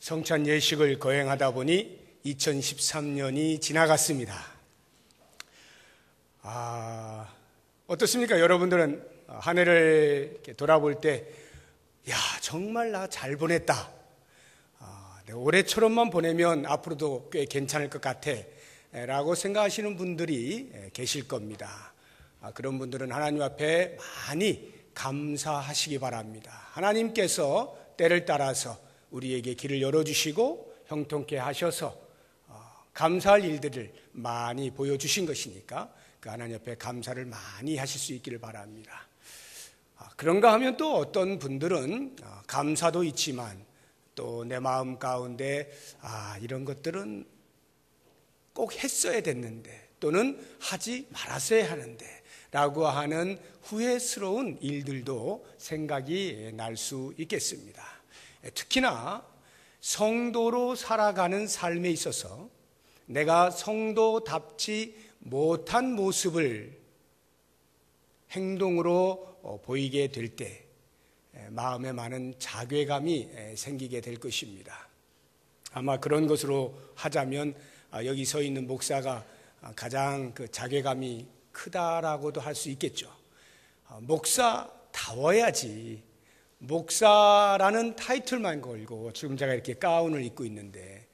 성찬 예식을 거행하다 보니 2013년이 지나갔습니다. 어떻습니까? 여러분들은 한 해를 이렇게 돌아볼 때, 야, 정말 나 잘 보냈다. 올해처럼만 보내면 앞으로도 꽤 괜찮을 것 같아. 라고 생각하시는 분들이 계실 겁니다. 그런 분들은 하나님 앞에 많이 감사하시기 바랍니다. 하나님께서 때를 따라서 우리에게 길을 열어주시고 형통케 하셔서 감사할 일들을 많이 보여주신 것이니까 그 하나님 앞에 감사를 많이 하실 수 있기를 바랍니다. 그런가 하면 또 어떤 분들은 감사도 있지만 또 내 마음 가운데 이런 것들은 꼭 했어야 됐는데 또는 하지 말았어야 하는데 라고 하는 후회스러운 일들도 생각이 날 수 있겠습니다. 특히나 성도로 살아가는 삶에 있어서 내가 성도답지 못한 모습을 행동으로 보이게 될 때 마음에 많은 자괴감이 생기게 될 것입니다. 아마 그런 것으로 하자면 여기 서 있는 목사가 가장 그 자괴감이 크다라고도 할 수 있겠죠. 목사다워야지. 목사라는 타이틀만 걸고 지금 제가 이렇게 가운을 입고 있는데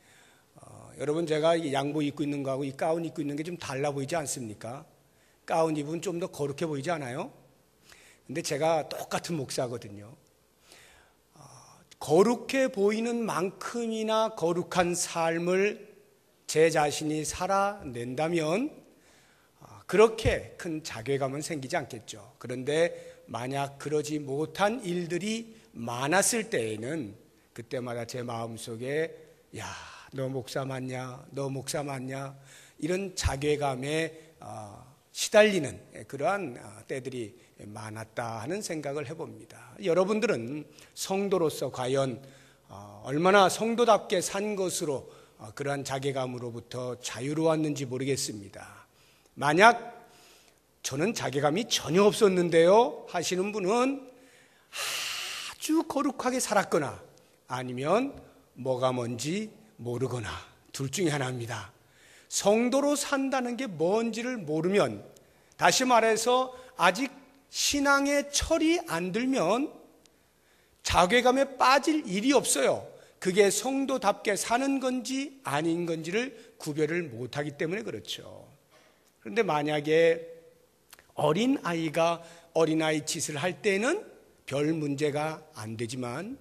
여러분, 제가 이 양복 입고 있는 거하고 이 가운 입고 있는 게 좀 달라 보이지 않습니까? 가운 입으면 좀 더 거룩해 보이지 않아요? 근데 제가 똑같은 목사거든요. 거룩해 보이는 만큼이나 거룩한 삶을 제 자신이 살아낸다면 그렇게 큰 자괴감은 생기지 않겠죠. 그런데 만약 그러지 못한 일들이 많았을 때에는 그때마다 제 마음속에 야, 너 목사 맞냐? 너 목사 맞냐? 이런 자괴감에 시달리는 그러한 때들이 많았다 하는 생각을 해봅니다. 여러분들은 성도로서 과연 얼마나 성도답게 산 것으로 그러한 자괴감으로부터 자유로웠는지 모르겠습니다. 만약 저는 자괴감이 전혀 없었는데요 하시는 분은 아주 거룩하게 살았거나 아니면 뭐가 뭔지 모르거나 둘 중에 하나입니다. 성도로 산다는 게 뭔지를 모르면, 다시 말해서 아직 신앙의 철이 안 들면 자괴감에 빠질 일이 없어요. 그게 성도답게 사는 건지 아닌 건지를 구별을 못하기 때문에 그렇죠. 그런데 만약에 어린아이가 어린아이 짓을 할 때는 별 문제가 안 되지만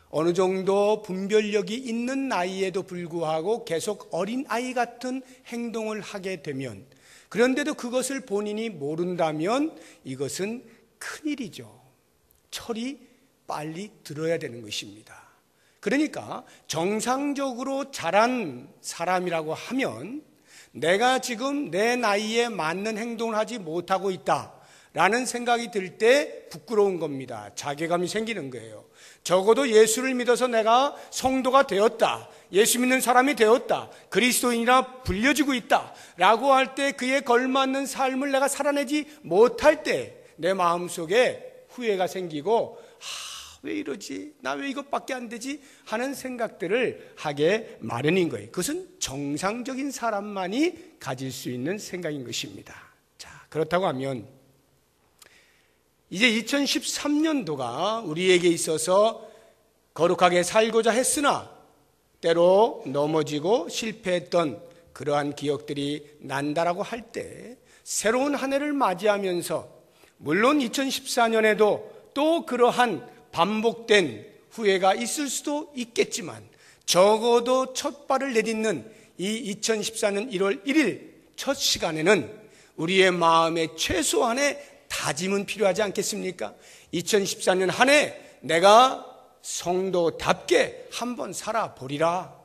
어느 정도 분별력이 있는 나이에도 불구하고 계속 어린아이 같은 행동을 하게 되면, 그런데도 그것을 본인이 모른다면 이것은 큰일이죠. 철이 빨리 들어야 되는 것입니다. 그러니까 정상적으로 자란 사람이라고 하면 내가 지금 내 나이에 맞는 행동을 하지 못하고 있다라는 생각이 들 때 부끄러운 겁니다. 자괴감이 생기는 거예요. 적어도 예수를 믿어서 내가 성도가 되었다, 예수 믿는 사람이 되었다, 그리스도인이라 불려지고 있다라고 할 때 그에 걸맞는 삶을 내가 살아내지 못할 때 내 마음속에 후회가 생기고 왜 이러지? 나 왜 이것밖에 안 되지? 하는 생각들을 하게 마련인 거예요. 그것은 정상적인 사람만이 가질 수 있는 생각인 것입니다. 자, 그렇다고 하면 이제 2013년도가 우리에게 있어서 거룩하게 살고자 했으나 때로 넘어지고 실패했던 그러한 기억들이 난다라고 할 때 새로운 한 해를 맞이하면서 물론 2014년에도 또 그러한 반복된 후회가 있을 수도 있겠지만 적어도 첫 발을 내딛는 이 2014년 1월 1일 첫 시간에는 우리의 마음에 최소한의 다짐은 필요하지 않겠습니까? 2014년 한 해 내가 성도답게 한번 살아보리라,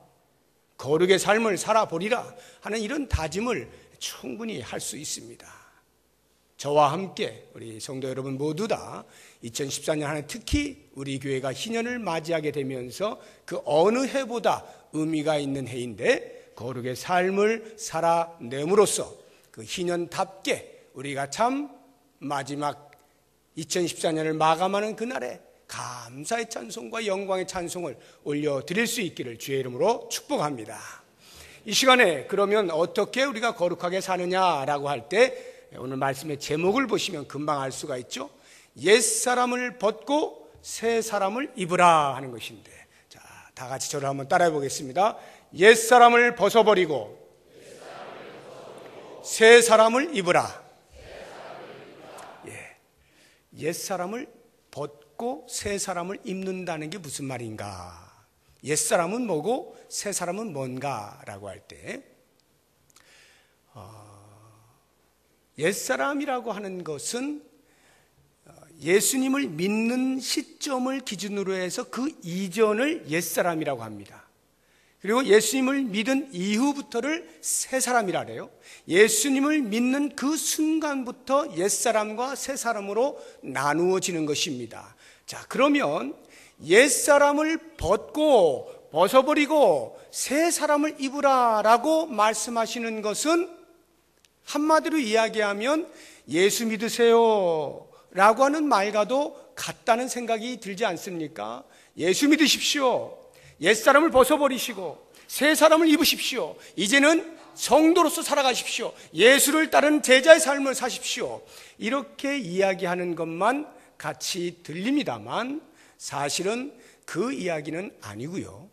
거룩의 삶을 살아보리라 하는 이런 다짐을 충분히 할 수 있습니다. 저와 함께 우리 성도 여러분 모두 다 2014년 한 해 특히 우리 교회가 희년을 맞이하게 되면서 그 어느 해보다 의미가 있는 해인데 거룩의 삶을 살아냄으로써 그 희년답게 우리가 참 마지막 2014년을 마감하는 그날에 감사의 찬송과 영광의 찬송을 올려드릴 수 있기를 주의 이름으로 축복합니다. 이 시간에 그러면 어떻게 우리가 거룩하게 사느냐라고 할 때 오늘 말씀의 제목을 보시면 금방 알 수가 있죠. 옛사람을 벗고 새 사람을 입으라 하는 것인데, 자, 다 같이 저를 한번 따라해 보겠습니다. 옛사람을 벗어버리고 새 사람을 입으라. 예, 옛사람을 벗고 새 사람을 입는다는 게 무슨 말인가? 옛사람은 뭐고 새 사람은 뭔가라고 할 때, 옛사람이라고 하는 것은 예수님을 믿는 시점을 기준으로 해서 그 이전을 옛사람이라고 합니다. 그리고 예수님을 믿은 이후부터를 새 사람이라 그래요. 예수님을 믿는 그 순간부터 옛사람과 새 사람으로 나누어지는 것입니다. 자, 그러면 옛사람을 벗어버리고 새 사람을 입으라라고 말씀하시는 것은 한마디로 이야기하면 예수 믿으세요 라고 하는 말과도 같다는 생각이 들지 않습니까? 예수 믿으십시오. 옛사람을 벗어버리시고 새 사람을 입으십시오. 이제는 성도로서 살아가십시오. 예수를 따른 제자의 삶을 사십시오. 이렇게 이야기하는 것만 같이 들립니다만 사실은 그 이야기는 아니고요.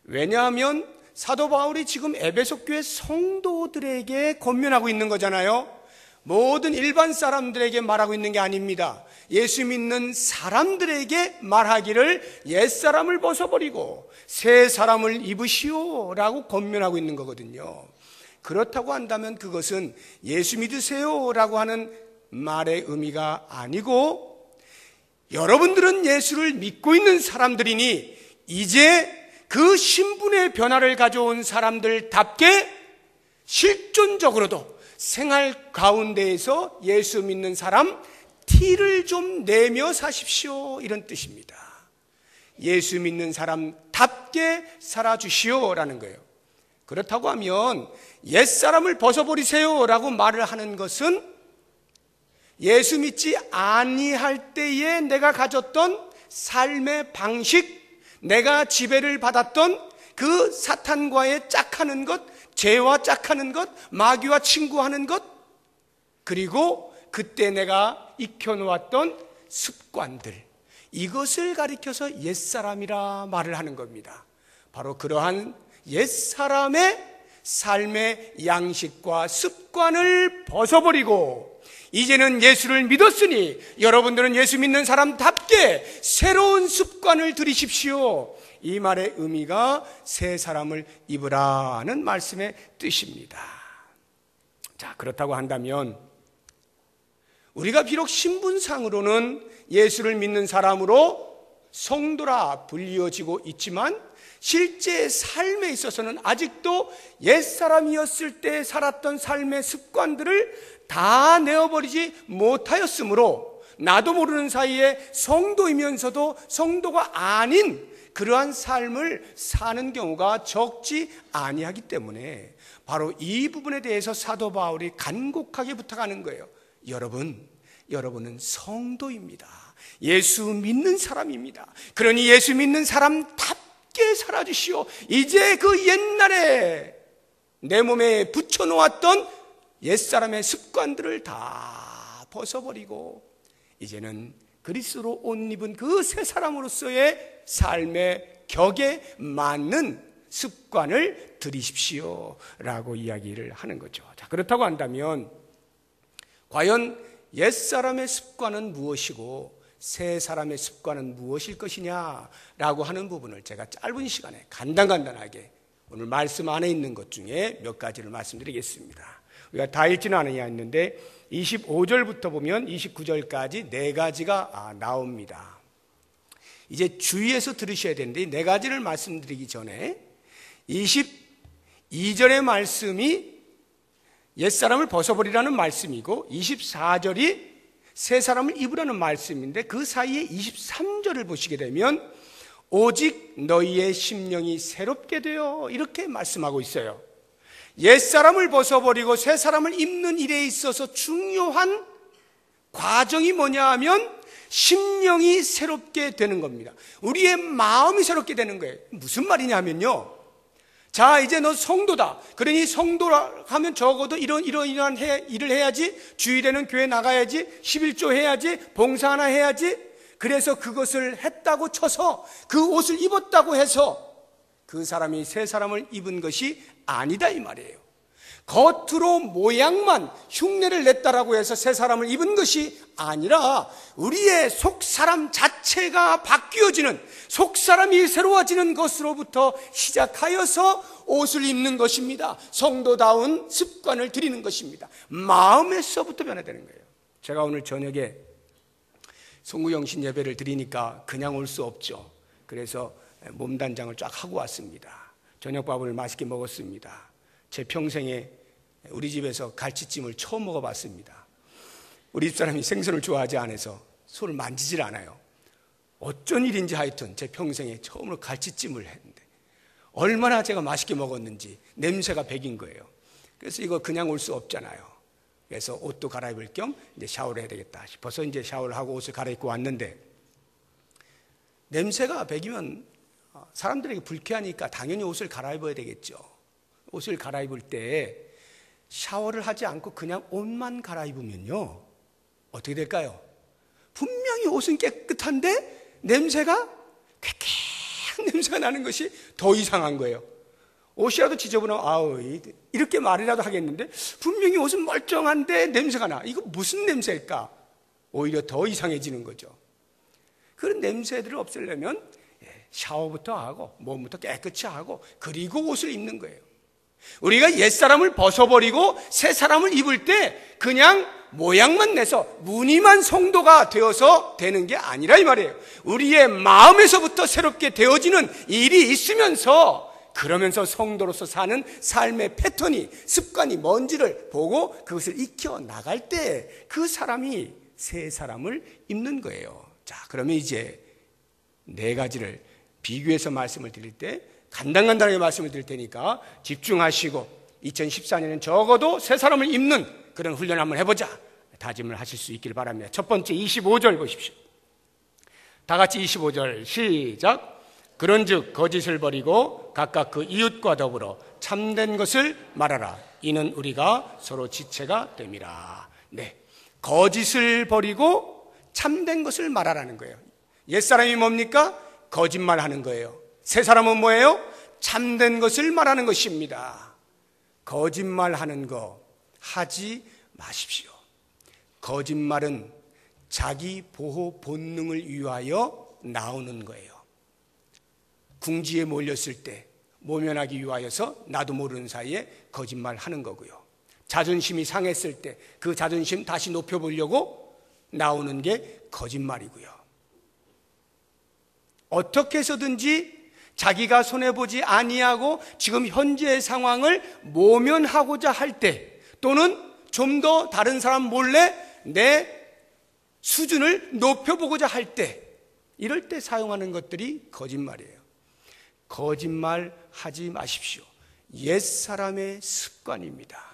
왜냐하면 사도 바울이 지금 에베소 교회 성도들에게 권면하고 있는 거잖아요. 모든 일반 사람들에게 말하고 있는 게 아닙니다. 예수 믿는 사람들에게 말하기를 옛사람을 벗어버리고 새 사람을 입으시오 라고 권면하고 있는 거거든요. 그렇다고 한다면 그것은 예수 믿으세요 라고 하는 말의 의미가 아니고, 여러분들은 예수를 믿고 있는 사람들이니 이제 그 신분의 변화를 가져온 사람들답게 실존적으로도 생활 가운데에서 예수 믿는 사람 티를 좀 내며 사십시오, 이런 뜻입니다. 예수 믿는 사람답게 살아주시오라는 거예요. 그렇다고 하면 옛사람을 벗어버리세요 라고 말을 하는 것은 예수 믿지 아니할 때에 내가 가졌던 삶의 방식, 내가 지배를 받았던 그 사탄과의 짝하는 것, 죄와 짝하는 것, 마귀와 친구하는 것, 그리고 그때 내가 익혀놓았던 습관들, 이것을 가리켜서 옛사람이라 말을 하는 겁니다. 바로 그러한 옛사람의 삶의 양식과 습관을 벗어버리고 이제는 예수를 믿었으니 여러분들은 예수 믿는 사람답게 새로운 습관을 들이십시오. 이 말의 의미가 새 사람을 입으라는 말씀의 뜻입니다. 자, 그렇다고 한다면 우리가 비록 신분상으로는 예수를 믿는 사람으로 성도라 불리어지고 있지만 실제 삶에 있어서는 아직도 옛사람이었을 때 살았던 삶의 습관들을 다 내어버리지 못하였으므로 나도 모르는 사이에 성도이면서도 성도가 아닌 그러한 삶을 사는 경우가 적지 아니하기 때문에 바로 이 부분에 대해서 사도 바울이 간곡하게 부탁하는 거예요. 여러분은 성도입니다. 예수 믿는 사람입니다. 그러니 예수 믿는 사람답게 살아주시오. 이제 그 옛날에 내 몸에 붙여놓았던 옛사람의 습관들을 다 벗어버리고 이제는 그리스도로 옷 입은 그 새 사람으로서의 삶의 격에 맞는 습관을 들이십시오 라고 이야기를 하는 거죠. 자, 그렇다고 한다면 과연 옛사람의 습관은 무엇이고 새 사람의 습관은 무엇일 것이냐라고 하는 부분을 제가 짧은 시간에 간단하게 오늘 말씀 안에 있는 것 중에 몇 가지를 말씀드리겠습니다. 우리가 다 읽지는 않았는데 25절부터 보면 29절까지 네 가지가 나옵니다. 이제 주의해서 들으셔야 되는데 네 가지를 말씀드리기 전에 22절의 말씀이 옛사람을 벗어버리라는 말씀이고 24절이 새 사람을 입으라는 말씀인데 그 사이에 23절을 보시게 되면 오직 너희의 심령이 새롭게 되어 이렇게 말씀하고 있어요. 옛사람을 벗어버리고 새 사람을 입는 일에 있어서 중요한 과정이 뭐냐 하면 심령이 새롭게 되는 겁니다. 우리의 마음이 새롭게 되는 거예요. 무슨 말이냐면요, 자, 이제 너 성도다. 그러니 성도라 하면 적어도 이러한 일을 해야지, 주일에는 교회 나가야지, 11조 해야지, 봉사 하나 해야지. 그래서 그것을 했다고 쳐서, 그 옷을 입었다고 해서 그 사람이 새 사람을 입은 것이 아니다 이 말이에요. 겉으로 모양만 흉내를 냈다라고 해서 새 사람을 입은 것이 아니라 우리의 속사람 자체가 바뀌어지는, 속사람이 새로워지는 것으로부터 시작하여서 옷을 입는 것입니다. 성도다운 습관을 들이는 것입니다. 마음에서부터 변화되는 거예요. 제가 오늘 저녁에 송구영신 예배를 드리니까 그냥 올 수 없죠. 그래서 몸단장을 쫙 하고 왔습니다. 저녁밥을 맛있게 먹었습니다. 제 평생에 우리 집에서 갈치찜을 처음 먹어봤습니다. 우리 집사람이 생선을 좋아하지 않아서 손을 만지질 않아요. 어쩐 일인지 하여튼 제 평생에 처음으로 갈치찜을 했는데 얼마나 제가 맛있게 먹었는지 냄새가 백인 거예요. 그래서 이거 그냥 올 수 없잖아요. 그래서 옷도 갈아입을 겸 이제 샤워를 해야 되겠다 싶어서 이제 샤워를 하고 옷을 갈아입고 왔는데, 냄새가 백이면 사람들에게 불쾌하니까 당연히 옷을 갈아입어야 되겠죠. 옷을 갈아입을 때 샤워를 하지 않고 그냥 옷만 갈아입으면요, 어떻게 될까요? 분명히 옷은 깨끗한데 냄새가 쾌쾌한 냄새가 나는 것이 더 이상한 거예요. 옷이라도 지저분하면 아우 이렇게 말이라도 하겠는데 분명히 옷은 멀쩡한데 냄새가 나. 이거 무슨 냄새일까? 오히려 더 이상해지는 거죠. 그런 냄새들을 없애려면 샤워부터 하고 몸부터 깨끗이 하고 그리고 옷을 입는 거예요. 우리가 옛사람을 벗어버리고 새 사람을 입을 때 그냥 모양만 내서 무늬만 성도가 되어서 되는 게 아니라 이 말이에요. 우리의 마음에서부터 새롭게 되어지는 일이 있으면서, 그러면서 성도로서 사는 삶의 패턴이, 습관이 뭔지를 보고 그것을 익혀 나갈 때 그 사람이 새 사람을 입는 거예요. 자, 그러면 이제 네 가지를 비교해서 말씀을 드릴 때 간단하게 말씀을 드릴 테니까 집중하시고 2014년엔 적어도 새 사람을 입는 그런 훈련을 한번 해보자 다짐을 하실 수 있기를 바랍니다. 첫 번째 25절 보십시오. 다 같이 25절 시작. 그런즉 거짓을 버리고 각각 그 이웃과 더불어 참된 것을 말하라. 이는 우리가 서로 지체가 됨이라. 네, 거짓을 버리고 참된 것을 말하라는 거예요. 옛사람이 뭡니까? 거짓말하는 거예요. 새 사람은 뭐예요? 참된 것을 말하는 것입니다. 거짓말하는 거 하지 마십시오. 거짓말은 자기 보호 본능을 위하여 나오는 거예요. 궁지에 몰렸을 때 모면하기 위하여서 나도 모르는 사이에 거짓말하는 거고요. 자존심이 상했을 때 그 자존심 다시 높여보려고 나오는 게 거짓말이고요. 어떻게 해서든지 자기가 손해보지 아니하고 지금 현재의 상황을 모면하고자 할 때, 또는 좀 더 다른 사람 몰래 내 수준을 높여보고자 할 때, 이럴 때 사용하는 것들이 거짓말이에요. 거짓말하지 마십시오. 옛사람의 습관입니다.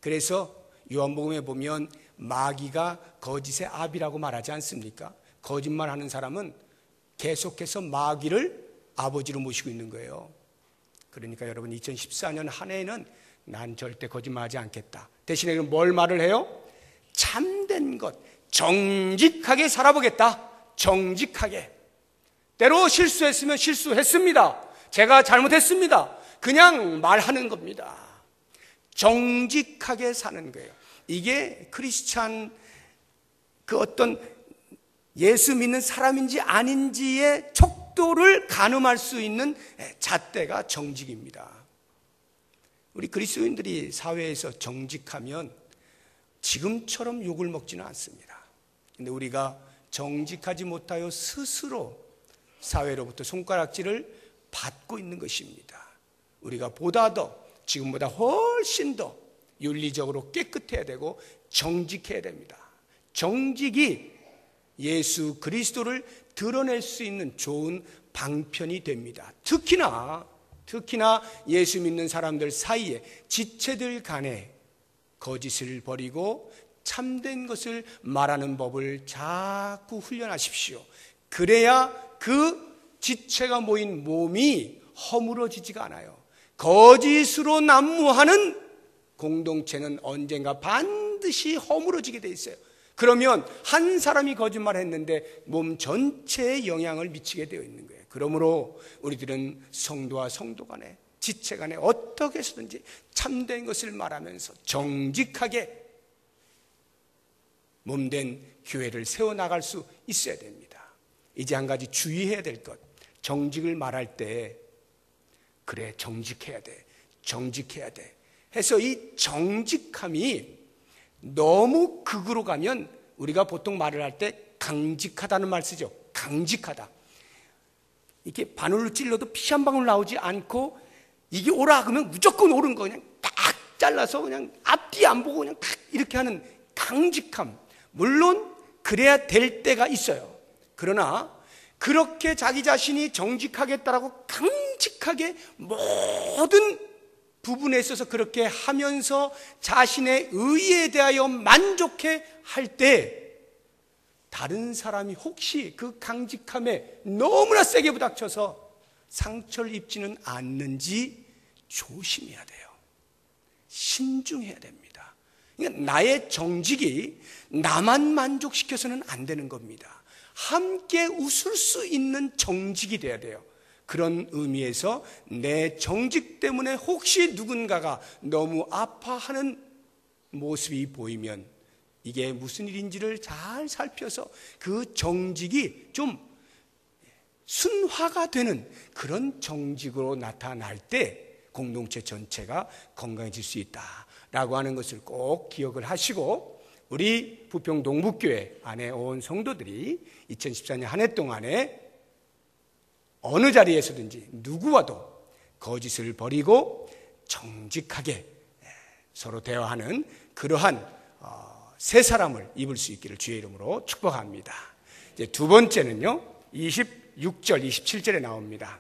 그래서 요한복음에 보면 마귀가 거짓의 아비라고 말하지 않습니까? 거짓말하는 사람은 계속해서 마귀를 아버지로 모시고 있는 거예요. 그러니까 여러분 2014년 한 해에는 난 절대 거짓말하지 않겠다. 대신에 뭘 말을 해요? 참된 것, 정직하게 살아보겠다. 정직하게. 때로 실수했으면 실수했습니다. 제가 잘못했습니다. 그냥 말하는 겁니다. 정직하게 사는 거예요. 이게 크리스찬 그 어떤 예수 믿는 사람인지 아닌지의 척도를 가늠할 수 있는 잣대가 정직입니다. 우리 그리스도인들이 사회에서 정직하면 지금처럼 욕을 먹지는 않습니다. 근데 우리가 정직하지 못하여 스스로 사회로부터 손가락질을 받고 있는 것입니다. 우리가 보다 더, 지금보다 훨씬 더 윤리적으로 깨끗해야 되고 정직해야 됩니다. 정직이 예수 그리스도를 드러낼 수 있는 좋은 방편이 됩니다. 특히나 예수 믿는 사람들 사이에 지체들 간에 거짓을 버리고 참된 것을 말하는 법을 자꾸 훈련하십시오. 그래야 그 지체가 모인 몸이 허물어지지가 않아요. 거짓으로 난무하는 공동체는 언젠가 반드시 허물어지게 돼 있어요. 그러면 한 사람이 거짓말했는데 몸 전체에 영향을 미치게 되어 있는 거예요. 그러므로 우리들은 성도와 성도 간에, 지체 간에 어떻게 해서든지 참된 것을 말하면서 정직하게 몸된 교회를 세워나갈 수 있어야 됩니다. 이제 한 가지 주의해야 될 것, 정직을 말할 때 그래 정직해야 돼, 정직해야 돼 해서 이 정직함이 너무 극으로 가면 우리가 보통 말을 할 때 강직하다는 말 쓰죠. 강직하다. 이렇게 바늘로 찔러도 피 한 방울 나오지 않고 이게 오라 그러면 무조건 옳은 거 그냥 딱 잘라서 그냥 앞뒤 안 보고 그냥 딱 이렇게 하는 강직함. 물론 그래야 될 때가 있어요. 그러나 그렇게 자기 자신이 정직하겠다라고 강직하게 모든 부분에 있어서 그렇게 하면서 자신의 의에 대하여 만족해 할 때 다른 사람이 혹시 그 강직함에 너무나 세게 부닥쳐서 상처를 입지는 않는지 조심해야 돼요. 신중해야 됩니다. 그러니까 나의 정직이 나만 만족시켜서는 안 되는 겁니다. 함께 웃을 수 있는 정직이 돼야 돼요. 그런 의미에서 내 정직 때문에 혹시 누군가가 너무 아파하는 모습이 보이면 이게 무슨 일인지를 잘 살펴서 그 정직이 좀 순화가 되는 그런 정직으로 나타날 때 공동체 전체가 건강해질 수 있다라고 하는 것을 꼭 기억을 하시고, 우리 부평 동북교회 안에 온 성도들이 2014년 한 해 동안에 어느 자리에서든지 누구와도 거짓을 버리고 정직하게 서로 대화하는 그러한 세 사람을 입을 수 있기를 주의 이름으로 축복합니다. 이제 두 번째는요, 26절, 27절에 나옵니다.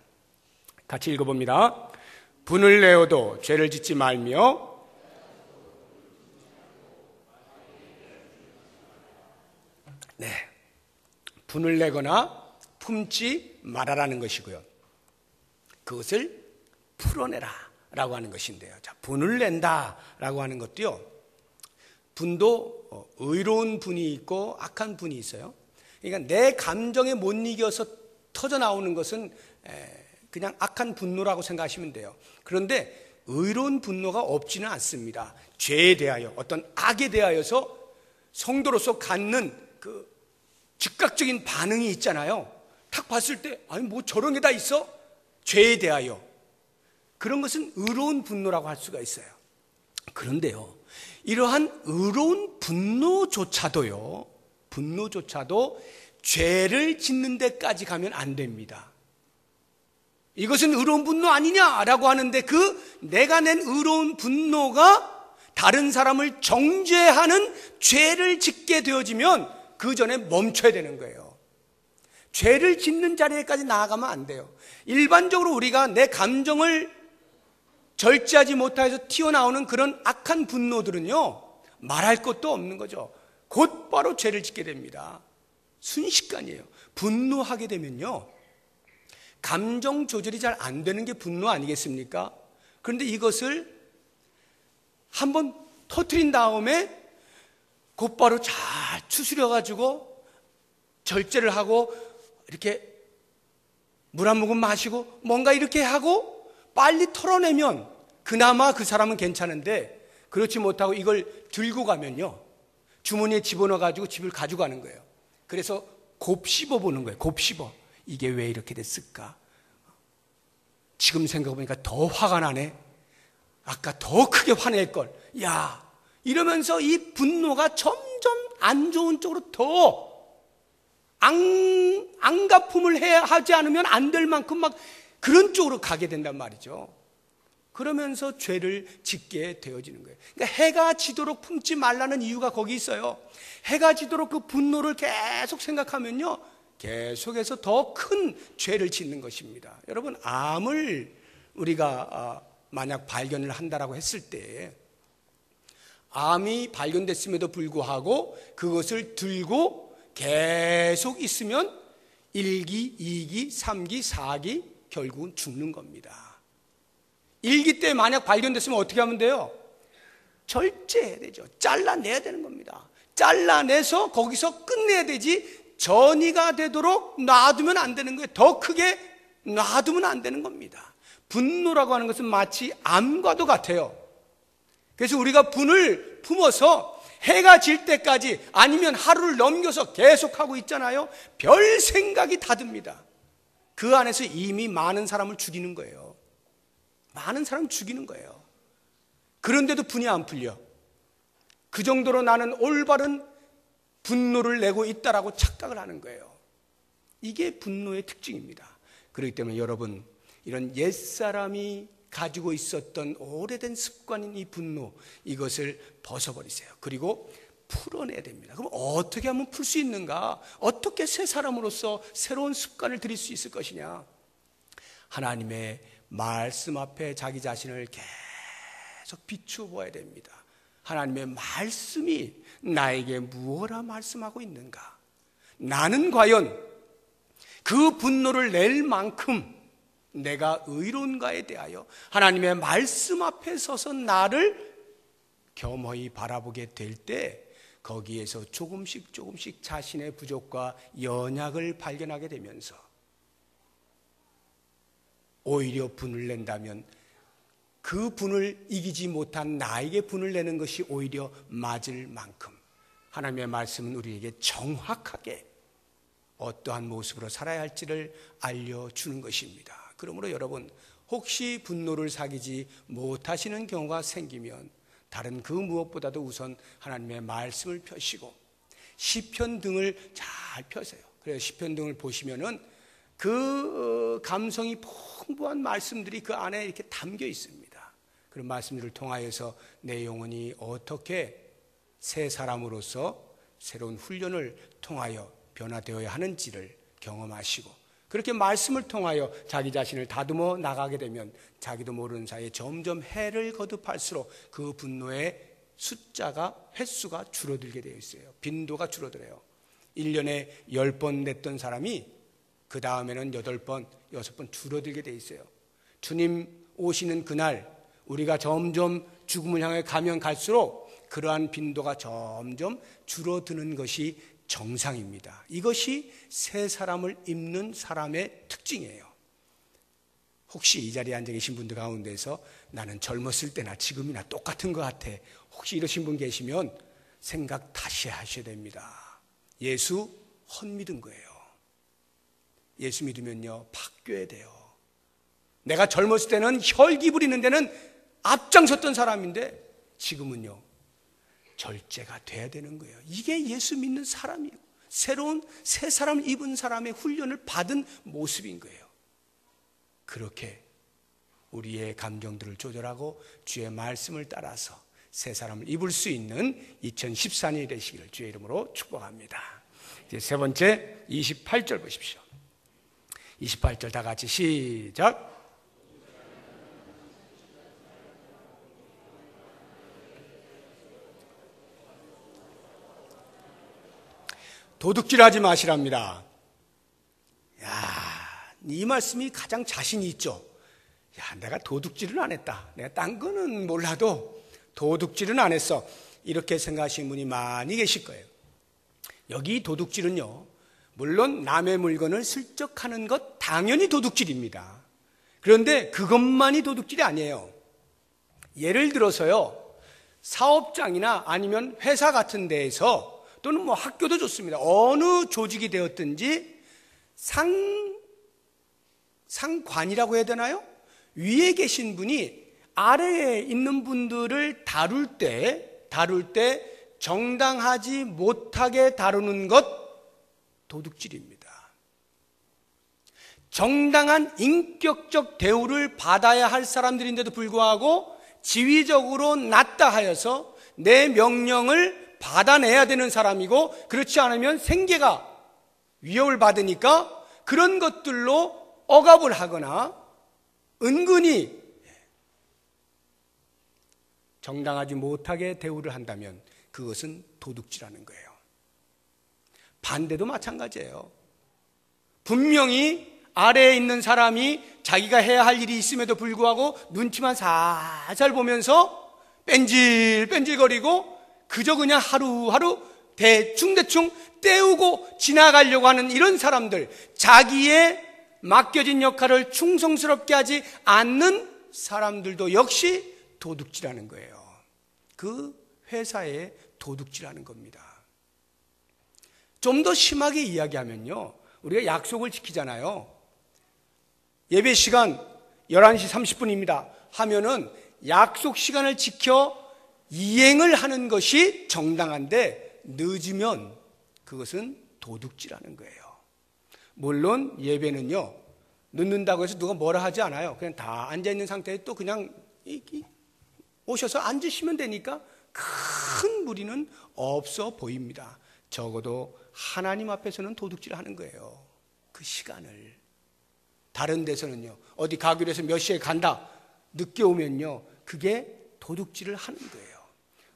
같이 읽어봅니다. 분을 내어도 죄를 짓지 말며 분을 내거나 품지 말아라는 것이고요. 그것을 풀어내라 라고 하는 것인데요. 자, 분을 낸다 라고 하는 것도요, 분도 의로운 분이 있고 악한 분이 있어요. 그러니까 내 감정에 못 이겨서 터져 나오는 것은 그냥 악한 분노라고 생각하시면 돼요. 그런데 의로운 분노가 없지는 않습니다. 죄에 대하여, 어떤 악에 대하여서 성도로서 갖는 그 즉각적인 반응이 있잖아요. 탁 봤을 때 아니 뭐 저런 게 다 있어? 죄에 대하여. 그런 것은 의로운 분노라고 할 수가 있어요. 그런데요, 이러한 의로운 분노조차도 죄를 짓는 데까지 가면 안 됩니다. 이것은 의로운 분노 아니냐라고 하는데 그 내가 낸 의로운 분노가 다른 사람을 정죄하는 죄를 짓게 되어지면 그 전에 멈춰야 되는 거예요. 죄를 짓는 자리에까지 나아가면 안 돼요. 일반적으로 우리가 내 감정을 절제하지 못해서 튀어나오는 그런 악한 분노들은요, 말할 것도 없는 거죠. 곧바로 죄를 짓게 됩니다. 순식간이에요. 분노하게 되면요, 감정 조절이 잘 안 되는 게 분노 아니겠습니까? 그런데 이것을 한번 터뜨린 다음에 곧바로 잘 추스려가지고 절제를 하고 이렇게 물 한 모금 마시고 뭔가 이렇게 하고 빨리 털어내면 그나마 그 사람은 괜찮은데, 그렇지 못하고 이걸 들고 가면요, 주머니에 집어넣어가지고 집을 가져가는 거예요. 그래서 곱씹어 보는 거예요. 곱씹어. 이게 왜 이렇게 됐을까? 지금 생각해보니까 더 화가 나네. 아까 더 크게 화낼걸. 야, 이러면서 이 분노가 점점 안 좋은 쪽으로 더 앙가품을 하지 않으면 안 될 만큼 막 그런 쪽으로 가게 된단 말이죠. 그러면서 죄를 짓게 되어지는 거예요. 그러니까 해가 지도록 품지 말라는 이유가 거기 있어요. 해가 지도록 그 분노를 계속 생각하면요, 계속해서 더 큰 죄를 짓는 것입니다. 여러분, 암을 우리가 만약 발견을 한다라고 했을 때, 암이 발견됐음에도 불구하고 그것을 들고 계속 있으면 1기, 2기, 3기, 4기 결국은 죽는 겁니다. 1기 때 만약 발견됐으면 어떻게 하면 돼요? 절제해야 되죠. 잘라내야 되는 겁니다. 잘라내서 거기서 끝내야 되지 전이가 되도록 놔두면 안 되는 거예요. 더 크게 놔두면 안 되는 겁니다. 분노라고 하는 것은 마치 암과도 같아요. 그래서 우리가 분을 품어서 해가 질 때까지 아니면 하루를 넘겨서 계속하고 있잖아요. 별 생각이 다 듭니다. 그 안에서 이미 많은 사람을 죽이는 거예요. 많은 사람을 죽이는 거예요. 그런데도 분이 안 풀려. 그 정도로 나는 올바른 분노를 내고 있다라고 착각을 하는 거예요. 이게 분노의 특징입니다. 그렇기 때문에 여러분, 이런 옛사람이 가지고 있었던 오래된 습관인 이 분노, 이것을 벗어버리세요. 그리고 풀어내야 됩니다. 그럼 어떻게 하면 풀 수 있는가? 어떻게 새 사람으로서 새로운 습관을 들일 수 있을 것이냐? 하나님의 말씀 앞에 자기 자신을 계속 비추어 보아야 됩니다. 하나님의 말씀이 나에게 무엇라 말씀하고 있는가? 나는 과연 그 분노를 낼 만큼 내가 의로운가에 대하여 하나님의 말씀 앞에 서서 나를 겸허히 바라보게 될 때 거기에서 조금씩 자신의 부족과 연약을 발견하게 되면서 오히려 분을 낸다면 그 분을 이기지 못한 나에게 분을 내는 것이 오히려 맞을 만큼 하나님의 말씀은 우리에게 정확하게 어떠한 모습으로 살아야 할지를 알려주는 것입니다. 그러므로 여러분, 혹시 분노를 사귀지 못하시는 경우가 생기면 다른 그 무엇보다도 우선 하나님의 말씀을 펴시고 시편 등을 잘 펴세요. 그래서 시편 등을 보시면은 그 감성이 풍부한 말씀들이 그 안에 이렇게 담겨 있습니다. 그런 말씀들을 통하여서 내 영혼이 어떻게 새 사람으로서 새로운 훈련을 통하여 변화되어야 하는지를 경험하시고 그렇게 말씀을 통하여 자기 자신을 다듬어 나가게 되면 자기도 모르는 사이에 점점 해를 거듭할수록 그 분노의 횟수가 줄어들게 되어 있어요. 빈도가 줄어들어요. 1년에 10번 냈던 사람이 그 다음에는 8번, 6번 줄어들게 되어 있어요. 주님 오시는 그날 우리가 점점 죽음을 향해 가면 갈수록 그러한 빈도가 점점 줄어드는 것이 정상입니다. 이것이 새 사람을 입는 사람의 특징이에요. 혹시 이 자리에 앉아 계신 분들 가운데서 나는 젊었을 때나 지금이나 똑같은 것 같아, 혹시 이러신 분 계시면 생각 다시 하셔야 됩니다. 예수 헛믿은 거예요. 예수 믿으면요 바뀌어야 돼요. 내가 젊었을 때는 혈기 부리는 데는 앞장섰던 사람인데 지금은요 절제가 돼야 되는 거예요. 이게 예수 믿는 사람이고 새로운 새 사람을 입은 사람의 훈련을 받은 모습인 거예요. 그렇게 우리의 감정들을 조절하고 주의 말씀을 따라서 새 사람을 입을 수 있는 2014년이 되시기를 주의 이름으로 축복합니다. 이제 세 번째 28절 보십시오. 28절 다 같이 시작. 도둑질하지 마시랍니다. 이 말씀이 가장 자신이 있죠. 내가 도둑질은 안 했다. 내가 딴 거는 몰라도 도둑질은 안 했어. 이렇게 생각하시는 분이 많이 계실 거예요. 여기 도둑질은요, 물론 남의 물건을 슬쩍 하는 것 당연히 도둑질입니다. 그런데 그것만이 도둑질이 아니에요. 예를 들어서요, 사업장이나 아니면 회사 같은 데에서 또는 뭐 학교도 좋습니다. 어느 조직이 되었든지 상관이라고 해야 되나요? 위에 계신 분이 아래에 있는 분들을 다룰 때 정당하지 못하게 다루는 것 도둑질입니다. 정당한 인격적 대우를 받아야 할 사람들인데도 불구하고 지위적으로 낮다 하여서 내 명령을 받아내야 되는 사람이고, 그렇지 않으면 생계가 위협을 받으니까 그런 것들로 억압을 하거나 은근히 정당하지 못하게 대우를 한다면 그것은 도둑질하는 거예요. 반대도 마찬가지예요. 분명히 아래에 있는 사람이 자기가 해야 할 일이 있음에도 불구하고 눈치만 살살 보면서 뺀질뺀질거리고 그저 그냥 하루하루 대충대충 때우고 지나가려고 하는 이런 사람들, 자기의 맡겨진 역할을 충성스럽게 하지 않는 사람들도 역시 도둑질하는 거예요. 그 회사에 도둑질하는 겁니다. 좀 더 심하게 이야기하면요, 우리가 약속을 지키잖아요. 예배 시간 11시 30분입니다 하면은 약속 시간을 지켜 이행을 하는 것이 정당한데 늦으면 그것은 도둑질하는 거예요. 물론 예배는요, 늦는다고 해서 누가 뭐라 하지 않아요. 그냥 다 앉아있는 상태에 또 그냥 오셔서 앉으시면 되니까 큰 무리는 없어 보입니다. 적어도 하나님 앞에서는 도둑질하는 거예요. 그 시간을. 다른 데서는요, 어디 가기로 해서 몇 시에 간다, 늦게 오면요, 그게 도둑질을 하는 거예요.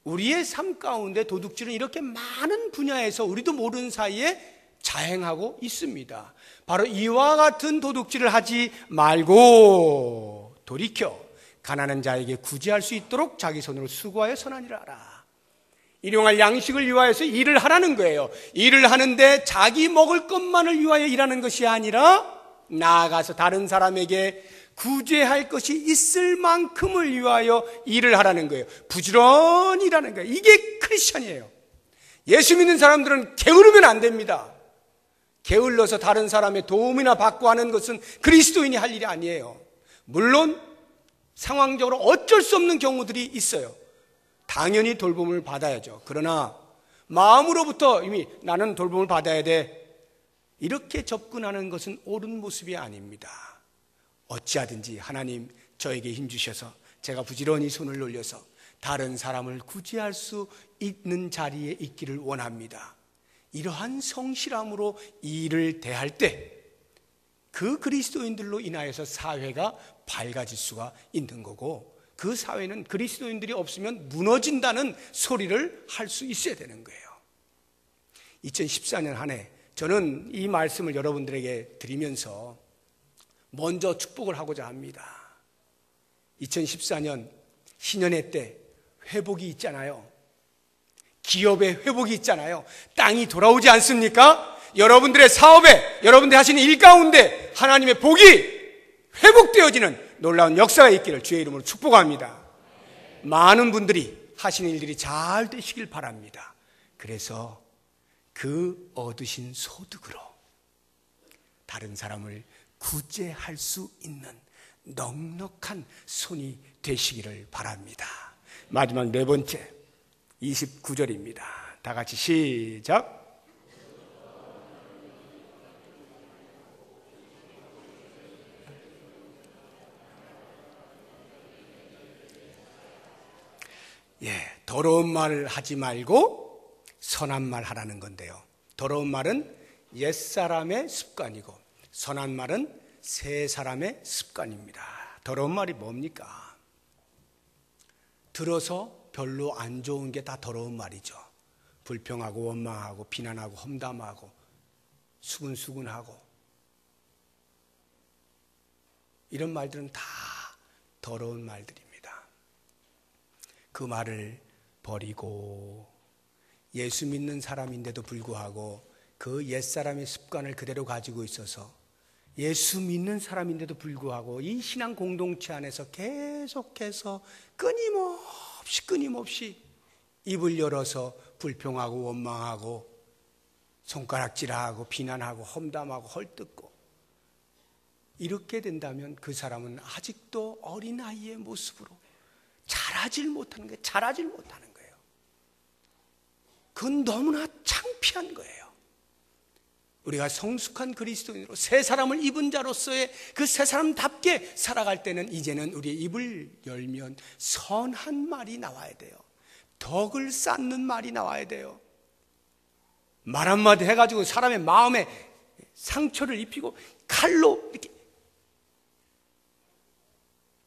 우리의 삶 가운데 도둑질은 이렇게 많은 분야에서 우리도 모르는 사이에 자행하고 있습니다. 바로 이와 같은 도둑질을 하지 말고 돌이켜 가난한 자에게 구제할 수 있도록 자기 손으로 수고하여 선한 일을 하라. 일용할 양식을 위하여서 일을 하라는 거예요. 일을 하는데 자기 먹을 것만을 위하여 일하는 것이 아니라 나아가서 다른 사람에게 구제할 것이 있을 만큼을 위하여 일을 하라는 거예요. 부지런히 일하는 거예요. 이게 크리스천이에요. 예수 믿는 사람들은 게으르면 안 됩니다. 게을러서 다른 사람의 도움이나 받고 하는 것은 그리스도인이 할 일이 아니에요. 물론 상황적으로 어쩔 수 없는 경우들이 있어요. 당연히 돌봄을 받아야죠. 그러나 마음으로부터 이미 나는 돌봄을 받아야 돼, 이렇게 접근하는 것은 옳은 모습이 아닙니다. 어찌하든지 하나님 저에게 힘주셔서 제가 부지런히 손을 올려서 다른 사람을 구제할 수 있는 자리에 있기를 원합니다. 이러한 성실함으로 일을 대할 때 그 그리스도인들로 인하여서 사회가 밝아질 수가 있는 거고, 그 사회는 그리스도인들이 없으면 무너진다는 소리를 할 수 있어야 되는 거예요. 2014년 한 해 저는 이 말씀을 여러분들에게 드리면서 먼저 축복을 하고자 합니다. 2014년 신년회 때 회복이 있잖아요. 기업의 회복이 있잖아요. 땅이 돌아오지 않습니까? 여러분들의 사업에, 여러분들이 하시는 일 가운데 하나님의 복이 회복되어지는 놀라운 역사가 있기를 주의 이름으로 축복합니다. 많은 분들이 하시는 일들이 잘 되시길 바랍니다. 그래서 그 얻으신 소득으로 다른 사람을 구제할 수 있는 넉넉한 손이 되시기를 바랍니다. 마지막 네 번째 29절입니다. 다 같이 시작. 더러운 말 하지 말고 선한 말 하라는 건데요. 더러운 말은 옛사람의 습관이고 선한 말은 새 사람의 습관입니다. 더러운 말이 뭡니까? 들어서 별로 안 좋은 게 다 더러운 말이죠. 불평하고 원망하고 비난하고 험담하고 수근수근하고 이런 말들은 다 더러운 말들입니다. 그 말을 버리고 예수 믿는 사람인데도 불구하고 그 옛사람의 습관을 그대로 가지고 있어서 예수 믿는 사람인데도 불구하고 이 신앙 공동체 안에서 계속해서 끊임없이 입을 열어서 불평하고 원망하고 손가락질하고 비난하고 험담하고 헐뜯고 이렇게 된다면 그 사람은 아직도 어린아이의 모습으로 자라질 못하는 거예요. 그건 너무나 창피한 거예요. 우리가 성숙한 그리스도인으로 새 사람을 입은 자로서의 그 새 사람답게 살아갈 때는 이제는 우리의 입을 열면 선한 말이 나와야 돼요. 덕을 쌓는 말이 나와야 돼요. 말 한마디 해가지고 사람의 마음에 상처를 입히고 칼로 이렇게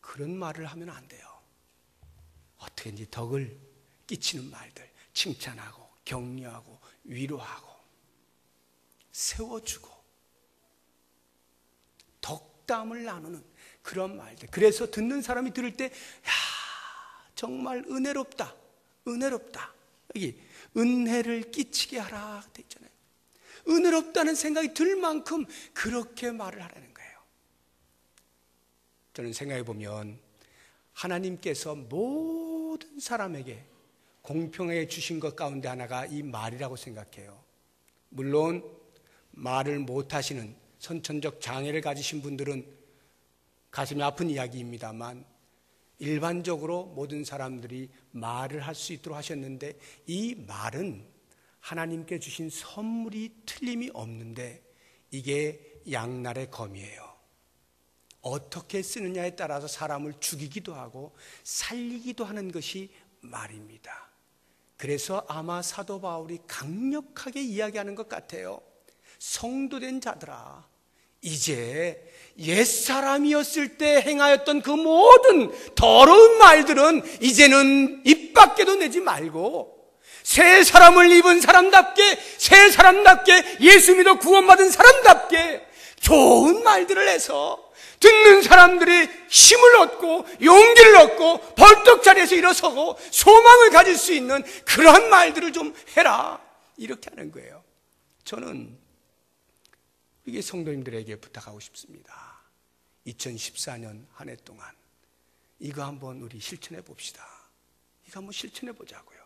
그런 말을 하면 안 돼요. 어떻게든지 덕을 끼치는 말들, 칭찬하고 격려하고 위로하고 세워주고 덕담을 나누는 그런 말들. 그래서 듣는 사람이 들을 때 정말 은혜롭다, 은혜롭다. 여기 은혜를 끼치게 하라 돼 있잖아요. 은혜롭다는 생각이 들 만큼 그렇게 말을 하라는 거예요. 저는 생각해 보면 하나님께서 모든 사람에게 공평하게 주신 것 가운데 하나가 이 말이라고 생각해요. 물론 말을 못하시는 선천적 장애를 가지신 분들은 가슴이 아픈 이야기입니다만 일반적으로 모든 사람들이 말을 할 수 있도록 하셨는데 이 말은 하나님께 주신 선물이 틀림이 없는데 이게 양날의 검이에요. 어떻게 쓰느냐에 따라서 사람을 죽이기도 하고 살리기도 하는 것이 말입니다. 그래서 아마 사도 바울이 강력하게 이야기하는 것 같아요. 성도된 자들아, 이제 옛사람이었을 때 행하였던 그 모든 더러운 말들은 이제는 입 밖에도 내지 말고 새 사람을 입은 사람답게, 새 사람답게, 예수 믿어 구원받은 사람답게 좋은 말들을 해서 듣는 사람들이 힘을 얻고 용기를 얻고 벌떡 자리에서 일어서고 소망을 가질 수 있는 그런 말들을 좀 해라, 이렇게 하는 거예요. 저는 이게 성도님들에게 부탁하고 싶습니다. 2014년 한 해 동안 이거 한번 우리 실천해 봅시다. 이거 한번 실천해 보자고요.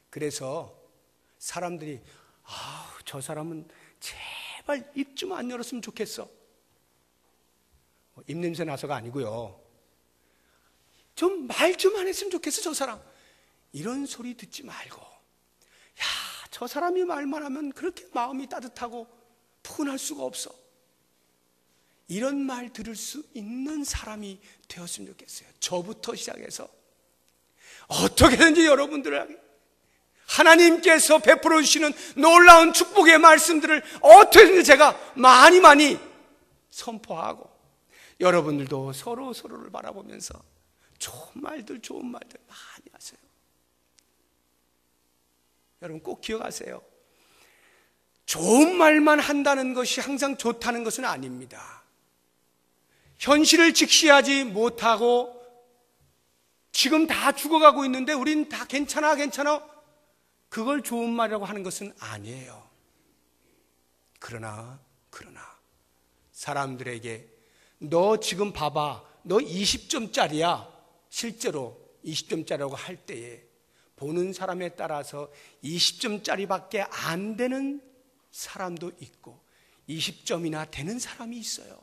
그래서 사람들이 저 사람은 제발 입 좀 안 열었으면 좋겠어. 입냄새 나서가 아니고요. 좀 말 좀 안 했으면 좋겠어, 저 사람. 이런 소리 듣지 말고, 저 사람이 말만 하면 그렇게 마음이 따뜻하고 푸근할 수가 없어. 이런 말 들을 수 있는 사람이 되었으면 좋겠어요. 저부터 시작해서 어떻게든지 여러분들에게 하나님께서 베풀어 주시는 놀라운 축복의 말씀들을 어떻게든지 제가 많이 선포하고 여러분들도 서로를 바라보면서 좋은 말들 많이 하세요. 여러분 꼭 기억하세요. 좋은 말만 한다는 것이 항상 좋다는 것은 아닙니다. 현실을 직시하지 못하고 지금 다 죽어가고 있는데 우린 다 괜찮아 그걸 좋은 말이라고 하는 것은 아니에요. 그러나 사람들에게 너 지금 봐봐, 너 20점짜리야 실제로 20점짜리라고 할 때에 보는 사람에 따라서 20점짜리밖에 안 되는 사람도 있고 20점이나 되는 사람이 있어요.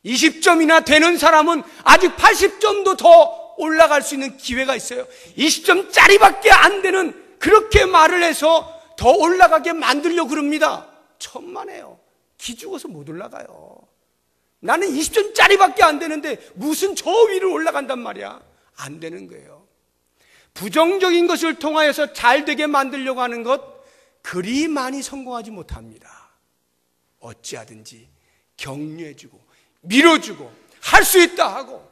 20점이나 되는 사람은 아직 80점도 더 올라갈 수 있는 기회가 있어요. 20점짜리밖에 안 되는, 그렇게 말을 해서 더 올라가게 만들려고 그럽니다. 천만에요. 기죽어서 못 올라가요. 나는 20점짜리밖에 안 되는데 무슨 저 위로 올라간단 말이야. 안 되는 거예요. 부정적인 것을 통하여서 잘 되게 만들려고 하는 것, 그리 많이 성공하지 못합니다. 어찌하든지 격려해주고 밀어주고 할 수 있다 하고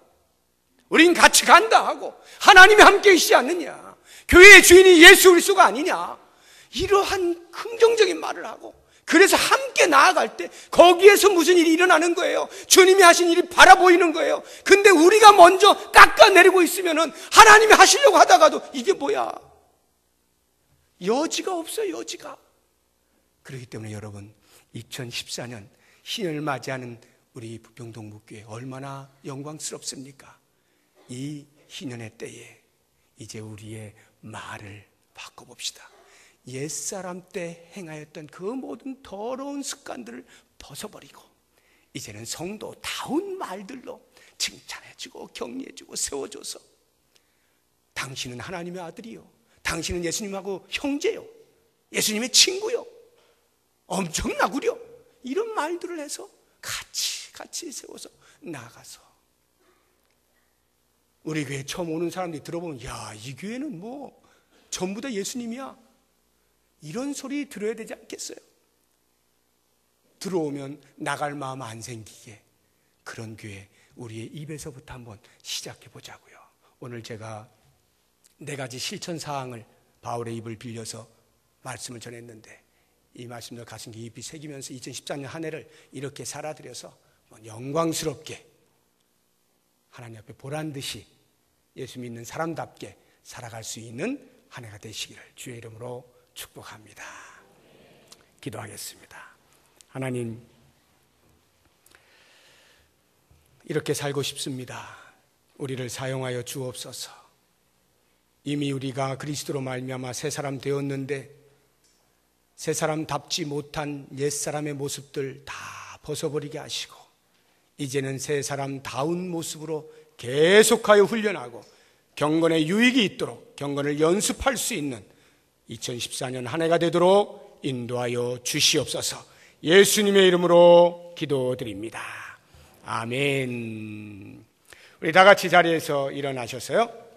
우린 같이 간다 하고 하나님이 함께 계시지 않느냐, 교회의 주인이 예수 그리스도가 아니냐, 이러한 긍정적인 말을 하고 그래서 함께 나아갈 때 거기에서 무슨 일이 일어나는 거예요. 주님이 하신 일이 바라보이는 거예요. 근데 우리가 먼저 깎아내리고 있으면은 하나님이 하시려고 하다가도 이게 뭐야, 여지가 없어요. 여지가. 그렇기 때문에 여러분 2014년 신년을 맞이하는 우리 부평동북교회 얼마나 영광스럽습니까? 이 희년의 때에 이제 우리의 말을 바꿔봅시다. 옛사람 때 행하였던 그 모든 더러운 습관들을 벗어버리고 이제는 성도다운 말들로 칭찬해주고 격려해주고 세워줘서 당신은 하나님의 아들이요, 당신은 예수님하고 형제요, 예수님의 친구요, 엄청나구려, 이런 말들을 해서 같이 세워서 나가서 우리 교회 처음 오는 사람들이 들어보면 야, 이 교회는 뭐 전부 다 예수님이야, 이런 소리 들어야 되지 않겠어요? 들어오면 나갈 마음 안 생기게 그런 교회 우리의 입에서부터 한번 시작해 보자고요. 오늘 제가 4가지 실천 사항을 바울의 입을 빌려서 말씀을 전했는데 이 말씀을 가슴 깊이 새기면서 2014년 한 해를 이렇게 살아들여서 영광스럽게 하나님 앞에 보란듯이 예수 믿는 사람답게 살아갈 수 있는 한 해가 되시기를 주의 이름으로 축복합니다. 기도하겠습니다. 하나님, 이렇게 살고 싶습니다. 우리를 사용하여 주옵소서. 이미 우리가 그리스도로 말미암아 새 사람 되었는데 새 사람답지 못한 옛사람의 모습들 다 벗어버리게 하시고 이제는 새 사람다운 모습으로 계속하여 훈련하고 경건에 유익이 있도록 경건을 연습할 수 있는 2014년 한 해가 되도록 인도하여 주시옵소서. 예수님의 이름으로 기도드립니다. 아멘. 우리 다 같이 자리에서 일어나셔서요.